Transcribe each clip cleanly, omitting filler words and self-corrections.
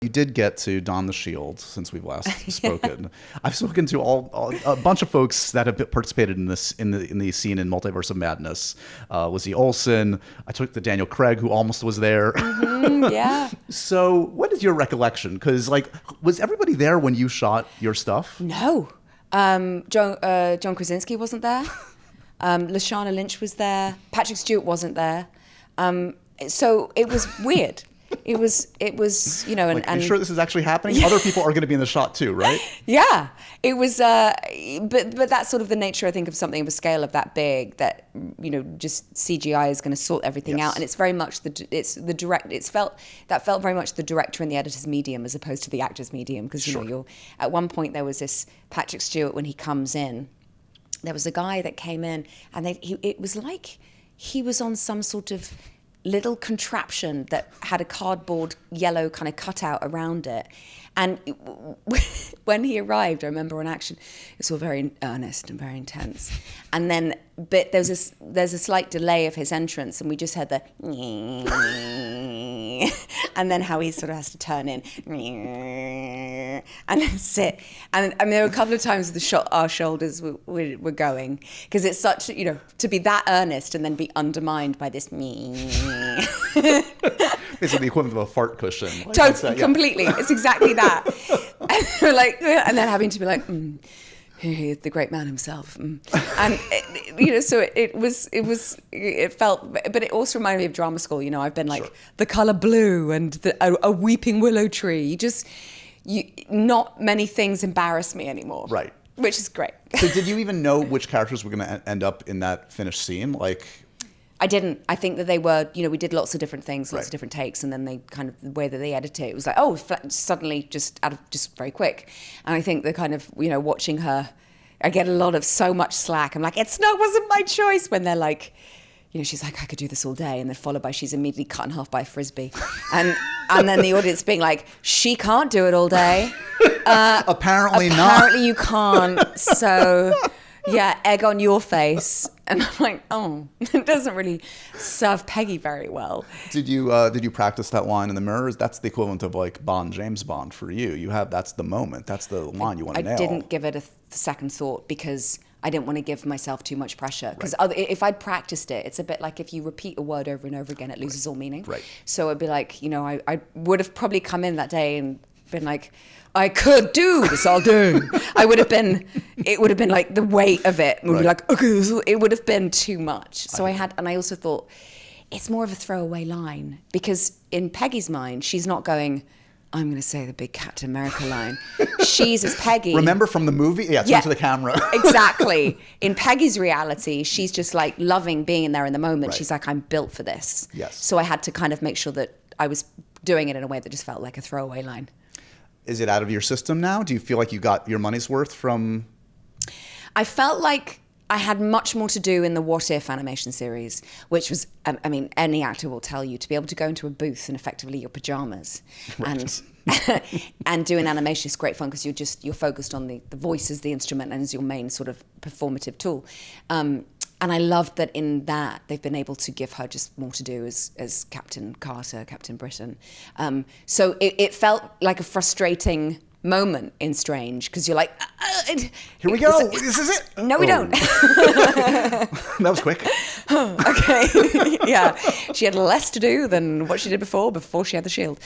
You did get to don the shield since we've last spoken. I've spoken to a bunch of folks that have participated in this in the scene in Multiverse of Madness. Lizzie Olsen. I took the Daniel Craig, who almost was there. Yeah. So, what is your recollection? Because, like, was everybody there when you shot your stuff? No. John Krasinski wasn't there. Lashana Lynch was there. Patrick Stewart wasn't there. So it was weird. It was, Like, are you sure this is actually happening? Other people are going to be in the shot too, right? Yeah, it was, but that's sort of the nature, I think, of something of a scale of that big, that, just CGI is going to sort everything out. And it's very much that felt very much the director and the editor's medium as opposed to the actor's medium. Because, you're, at one point there was this Patrick Stewart, when he comes in, there was a guy that came in and it was like he was on some sort of little contraption that had a cardboard yellow kind of cutout around it. And when he arrived, I remember on action, it was all very earnest and very intense. And then, but there's a slight delay of his entrance, and we just heard the and then how he sort of has to turn in and then sit. And I mean, there were a couple of times our shoulders were going, because it's such, to be that earnest and then be undermined by this It's the equivalent of a fart cushion. Like, totally, completely. It's exactly that. And then having to be like, the great man himself. And, so it felt, but it also reminded me of drama school. I've been like the color blue and a weeping willow tree. Not many things embarrass me anymore. Right. Which is great. So did you even know which characters were going to end up in that finished scene? Like, I didn't. I think that they were, we did lots of different things, lots of different takes, and then they kind of, the way that they edited it was like, suddenly just very quick. And I think the kind of, watching her, I get a lot of so much slack. I'm like, wasn't my choice, when they're like, she's like, I could do this all day, and then followed by she's immediately cut in half by a frisbee, and then the audience being like, she can't do it all day. Apparently not. Apparently you can't. So. Yeah, egg on your face. And I'm like, it doesn't really serve Peggy very well. Did you practice that line in the mirror? That's the equivalent of like James Bond for you. That's the moment. That's the line you want to nail. I didn't give it a second thought because I didn't want to give myself too much pressure. Because if I'd practiced it, it's a bit like if you repeat a word over and over again, it loses all meaning. Right. So it'd be like, I would have probably come in that day and been like, I could do this all day. It would have been like the weight of it would be like, okay, it would have been too much. So I also thought it's more of a throwaway line, because in Peggy's mind, she's not going, I'm going to say the big Captain America line. She's as Peggy. Remember from the movie? Yeah, turn to the camera. Exactly. In Peggy's reality, she's just like loving being in there in the moment. Right. She's like, I'm built for this. Yes. So I had to kind of make sure that I was doing it in a way that just felt like a throwaway line. Is it out of your system now? Do you feel like you got your money's worth from... I felt like I had much more to do in the What If animation series, which was, any actor will tell you, to be able to go into a booth in effectively your pajamas and do an animation is great fun, because you're focused on the voice as the instrument and as your main sort of performative tool. And I loved that in that they've been able to give her just more to do as Captain Carter, Captain Britain. So it felt like a frustrating moment in Strange, because you're like, here we go. This is it. No, we don't. That was quick. Okay. Yeah, she had less to do than what she did before she had the shield.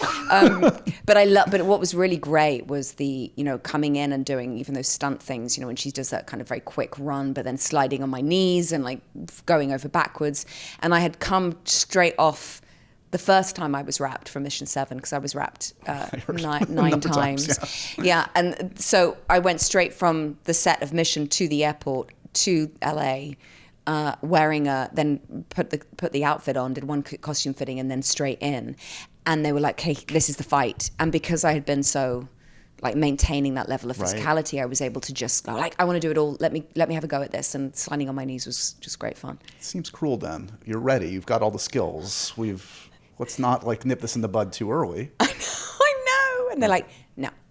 But what was really great was the coming in and doing even those stunt things. When she does that kind of very quick run, but then sliding on my knees and like going over backwards. And I had come straight off the first time I was wrapped for Mission 7, because I was wrapped nine times. Yeah, and so I went straight from the set of Mission to the airport to LA, wearing then put the outfit on, did one costume fitting, and then straight in. And they were like, "Hey, this is the fight." And because I had been so like maintaining that level of physicality, I was able to just go like, I want to do it all. Let me have a go at this. And sliding on my knees was just great fun. It seems cruel then. You're ready. You've got all the skills. Let's not like nip this in the bud too early. I know. And they're like, no.